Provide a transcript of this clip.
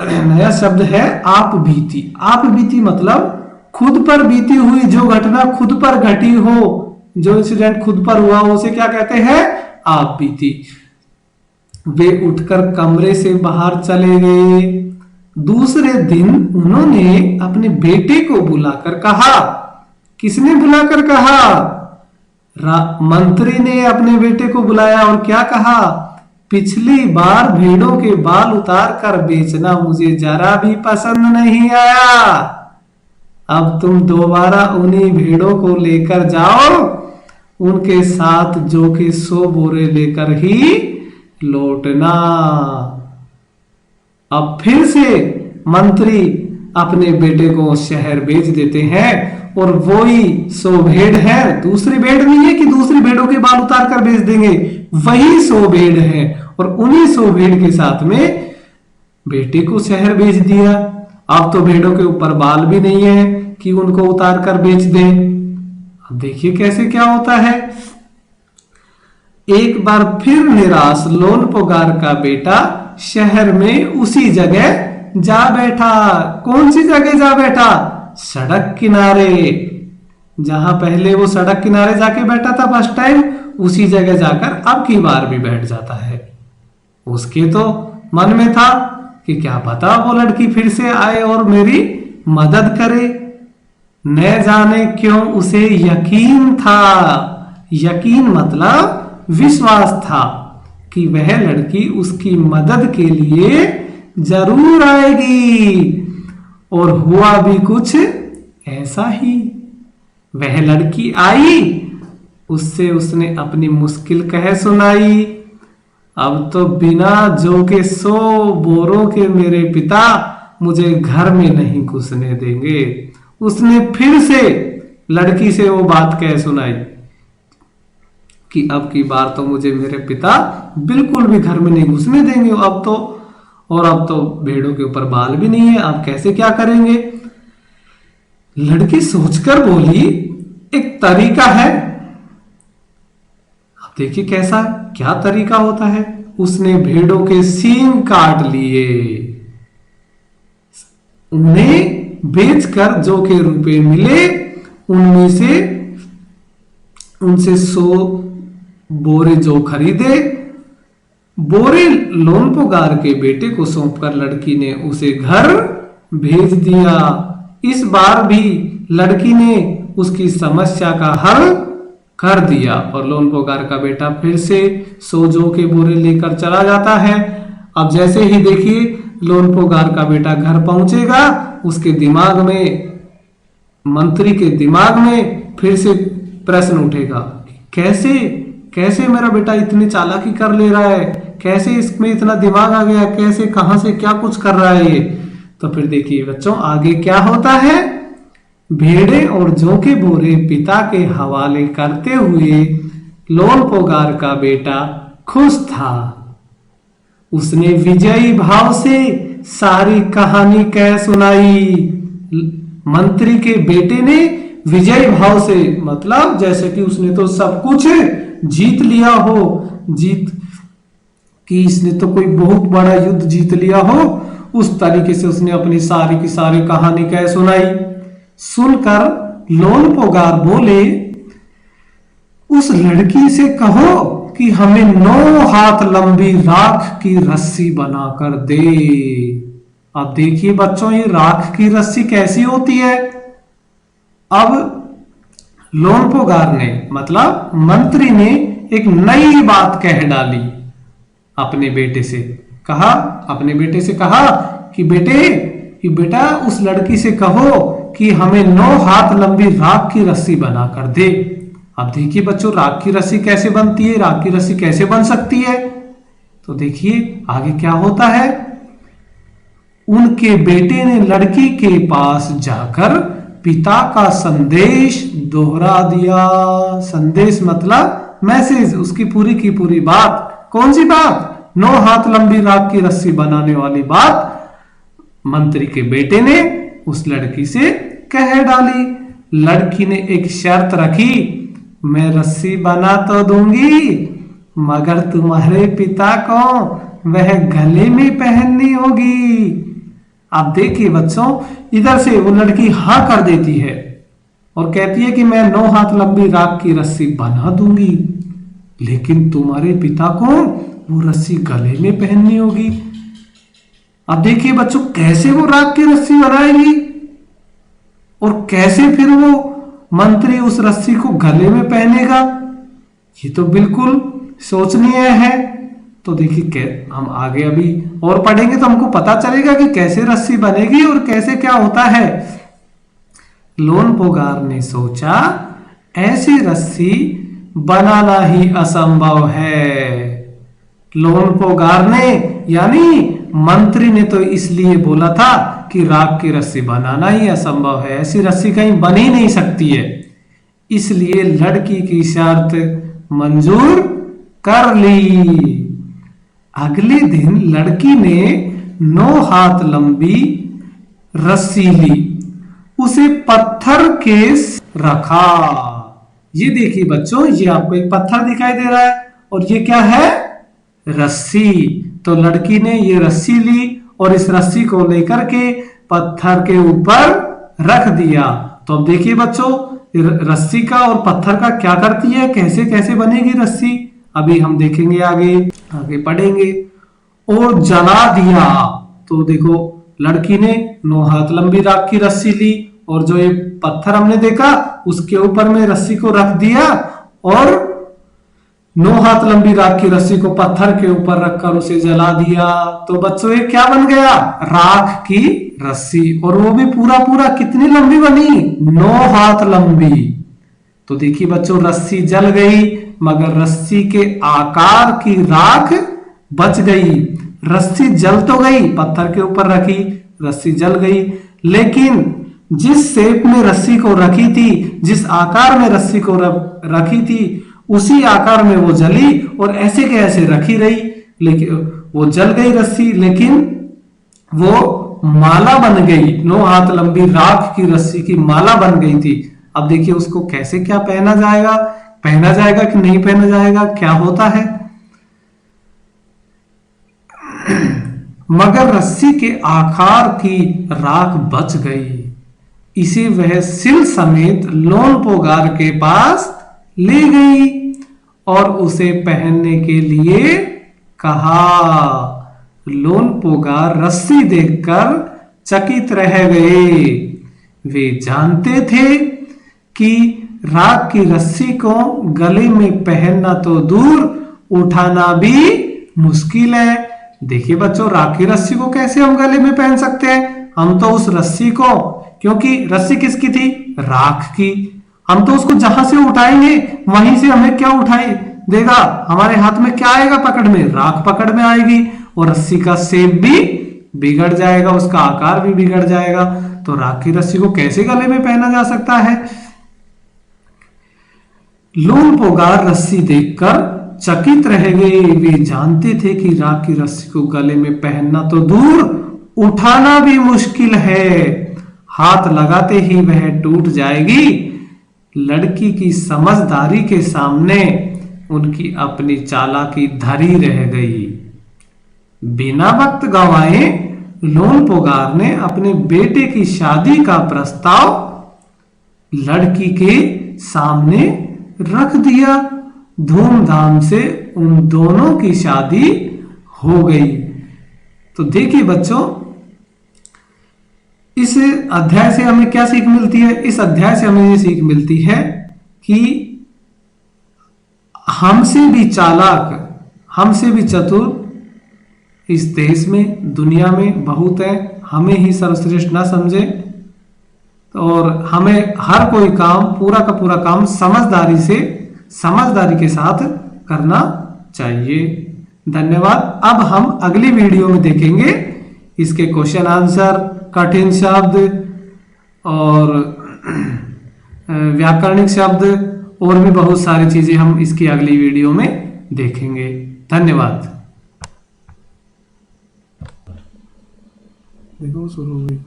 नया शब्द है आप बीती। आप बीती मतलब खुद पर बीती हुई जो घटना खुद पर घटी हो, जो इंसिडेंट खुद पर हुआ हो, उसे क्या कहते हैं? आप बीती। वे उठकर कमरे से बाहर चले गए। दूसरे दिन उन्होंने अपने बेटे को बुलाकर कहा। किसने बुलाकर कहा? मंत्री ने अपने बेटे को बुलाया और क्या कहा? पिछली बार भेड़ों के बाल उतार कर बेचना मुझे जरा भी पसंद नहीं आया। अब तुम दोबारा उन्हीं भेड़ों को लेकर जाओ, उनके साथ जो के 100 बोरे लेकर ही लौटना। अब फिर से मंत्री अपने बेटे को शहर भेज देते हैं और वो ही 100 भेड़ है, दूसरी भेड़ नहीं है कि दूसरी भेड़ों के बाल उतार कर बेच देंगे, वही 100 भेड़ है और उन्हीं 100 भेड़ के साथ में बेटे को शहर भेज दिया। अब तो भेड़ों के ऊपर बाल भी नहीं है कि उनको उतार कर बेच दें। अब देखिए कैसे क्या होता है। एक बार फिर निराश लोनपोगार का बेटा शहर में उसी जगह जा बैठा। कौन सी जगह जा बैठा? सड़क किनारे। जहां पहले वो सड़क किनारे जाके बैठा था फर्स्ट टाइम, उसी जगह जाकर अब की बार भी बैठ जाता है। उसके तो मन में था कि क्या पता वो लड़की फिर से आए और मेरी मदद करे। न जाने क्यों उसे यकीन था, यकीन मतलब विश्वास था कि वह लड़की उसकी मदद के लिए जरूर आएगी। और हुआ भी कुछ ऐसा ही। वह लड़की आई, उससे उसने अपनी मुश्किल कह सुनाई। अब तो बिना जौ के 100 बोरों के मेरे पिता मुझे घर में नहीं घुसने देंगे। उसने फिर से लड़की से वो बात कह सुनाई कि अब की बार तो मुझे मेरे पिता बिल्कुल भी घर में नहीं घुसने देंगे। अब तो भेड़ों के ऊपर बाल भी नहीं है, अब कैसे क्या करेंगे? लड़की सोचकर बोली, एक तरीका है। अब देखिए कैसा क्या तरीका होता है। उसने भेड़ों के सींग काट लिए, उन्हें बेचकर जो के रुपए मिले उनमें से उनसे 100 बोरे जौ खरीदे। बोरे लोनपोगार के बेटे को सौंपकर लड़की ने उसे घर भेज दिया। इस बार भी लड़की ने उसकी समस्या का हल कर दिया और लोनपोगार का बेटा फिर से 100 जौ के बोरे लेकर चला जाता है। अब जैसे ही देखिए लोनपोगार का बेटा घर पहुंचेगा, उसके दिमाग में, मंत्री के दिमाग में फिर से प्रश्न उठेगा, कैसे कैसे मेरा बेटा इतनी चालाकी कर ले रहा है, कैसे इसमें इतना दिमाग आ गया, कैसे कहां से क्या कुछ कर रहा है ये। तो फिर देखिए बच्चों आगे क्या होता है। भेड़े और जौ के बोरे पिता के हवाले करते हुए लोनपोगार का बेटा खुश था। उसने विजयी भाव से सारी कहानी कह सुनाई। मंत्री के बेटे ने विजयी भाव से मतलब जैसे कि उसने तो सब कुछ जीत लिया हो, जीत कि इसने तो कोई बहुत बड़ा युद्ध जीत लिया हो, उस तरीके से उसने अपनी सारी की सारी कहानी कह सुनाई। सुनकर लोनपोगार बोले, उस लड़की से कहो कि हमें 9 हाथ लंबी राख की रस्सी बनाकर दे। अब देखिए बच्चों ये राख की रस्सी कैसी होती है। अब लोनपोगार ने मतलब मंत्री ने एक नई बात कह डाली। अपने बेटे से कहा कि बेटा उस लड़की से कहो कि हमें 9 हाथ लंबी राख की रस्सी बनाकर दे। अब देखिए बच्चों राख की रस्सी कैसे बनती है, राख की रस्सी कैसे बन सकती है। तो देखिए आगे क्या होता है। उनके बेटे ने लड़की के पास जाकर पिता का संदेश दोहरा दिया। संदेश मतलब मैसेज, उसकी पूरी की पूरी बात। कौन सी बात? 9 हाथ लंबी राख की रस्सी बनाने वाली बात मंत्री के बेटे ने उस लड़की से कह डाली। लड़की ने एक शर्त रखी, मैं रस्सी बना तो दूंगी मगर तुम्हारे पिता को वह गले में पहननी होगी। आप देखिए बच्चों, इधर से वो लड़की हाँ कर देती है और कहती है कि मैं 9 हाथ लंबी राख की रस्सी बना दूंगी, लेकिन तुम्हारे पिता को वो रस्सी गले में पहननी होगी। अब देखिए बच्चों, कैसे वो राख की रस्सी बनाएगी और कैसे फिर वो मंत्री उस रस्सी को गले में पहनेगा, ये तो बिल्कुल सोचनीय है। तो देखिए हम आगे अभी और पढ़ेंगे तो हमको पता चलेगा कि कैसे रस्सी बनेगी और कैसे क्या होता है। लोनपोगार ने सोचा, ऐसी रस्सी बनाना ही असंभव है। लोनपोगार ने यानी मंत्री ने तो इसलिए बोला था कि राख की रस्सी बनाना ही असंभव है, ऐसी रस्सी कहीं बन ही नहीं सकती है, इसलिए लड़की की शर्त मंजूर कर ली। अगले दिन लड़की ने 9 हाथ लंबी रस्सी ली, उसे पत्थर के रखा। ये देखिए बच्चों, ये आपको एक पत्थर दिखाई दे रहा है और ये क्या है? रस्सी। तो लड़की ने ये रस्सी ली और इस रस्सी को लेकर के पत्थर के ऊपर रख दिया। तो अब देखिए बच्चों, रस्सी का और पत्थर का क्या करती है, कैसे कैसे बनेगी रस्सी, अभी हम देखेंगे, आगे पढ़ेंगे। और जला दिया। तो देखो, लड़की ने 9 हाथ लंबी राख की रस्सी ली और जो ये पत्थर हमने देखा उसके ऊपर में रस्सी को रख दिया और 9 हाथ लंबी राख की रस्सी को पत्थर के ऊपर रखकर उसे जला दिया। तो बच्चों, ये क्या बन गया? राख की रस्सी। और वो भी पूरा कितनी लंबी बनी? 9 हाथ लंबी। तो देखिए बच्चों, रस्सी जल गई मगर रस्सी के आकार की राख बच गई। रस्सी जल तो गई, पत्थर के ऊपर रखी, रस्सी जल गई, लेकिन जिस शेप में रस्सी को रखी थी, जिस आकार में रस्सी को रखी थी, उसी आकार में वो जली और ऐसे के ऐसे रखी रही। लेकिन वो जल गई रस्सी, लेकिन वो माला बन गई। 9 हाथ लंबी राख की रस्सी की माला बन गई थी। अब देखिए उसको कैसे क्या पहना जाएगा कि नहीं पहना जाएगा, क्या होता है। मगर रस्सी के आकार की राख बच गई। इसे वह सिल समेत लोनपोगार के पास ले गई और उसे पहनने के लिए कहा। लोनपोगार रस्सी देखकर चकित रह गए। वे जानते थे कि राख की रस्सी को गले में पहनना तो दूर, उठाना भी मुश्किल है। देखिए बच्चों, राख की रस्सी को कैसे हम गले में पहन सकते हैं? हम तो उस रस्सी को, क्योंकि रस्सी किसकी थी? राख की। हम तो उसको जहां से उठाएंगे वहीं से हमें क्या उठाई देगा? हमारे हाथ में क्या आएगा पकड़ में? राख पकड़ में आएगी और रस्सी का शेप भी बिगड़ जाएगा, उसका आकार भी बिगड़ जाएगा। तो राख की रस्सी को कैसे गले में पहना जा सकता है? लोनपोगार रस्सी देखकर चकित रह गए। वे जानते थे कि राख की रस्सी को गले में पहनना तो दूर, उठाना भी मुश्किल है। हाथ लगाते ही वह टूट जाएगी। लड़की की समझदारी के सामने उनकी अपनी चालाकी धरी रह गई। बिना वक्त गंवाए लोनपोगार ने अपने बेटे की शादी का प्रस्ताव लड़की के सामने रख दिया। धूमधाम से उन दोनों की शादी हो गई। तो देखिए बच्चों, इस अध्याय से हमें क्या सीख मिलती है? इस अध्याय से हमें ये सीख मिलती है कि हमसे भी चालाक, हमसे भी चतुर इस देश में, दुनिया में बहुत है। हमें ही सर्वश्रेष्ठ ना समझे और हमें हर कोई काम, पूरा का पूरा काम समझदारी के साथ करना चाहिए। धन्यवाद। अब हम अगली वीडियो में देखेंगे इसके क्वेश्चन आंसर, कठिन शब्द और व्याकरणिक शब्द और भी बहुत सारी चीजें हम इसकी अगली वीडियो में देखेंगे। धन्यवाद। देखो शुरू हुई।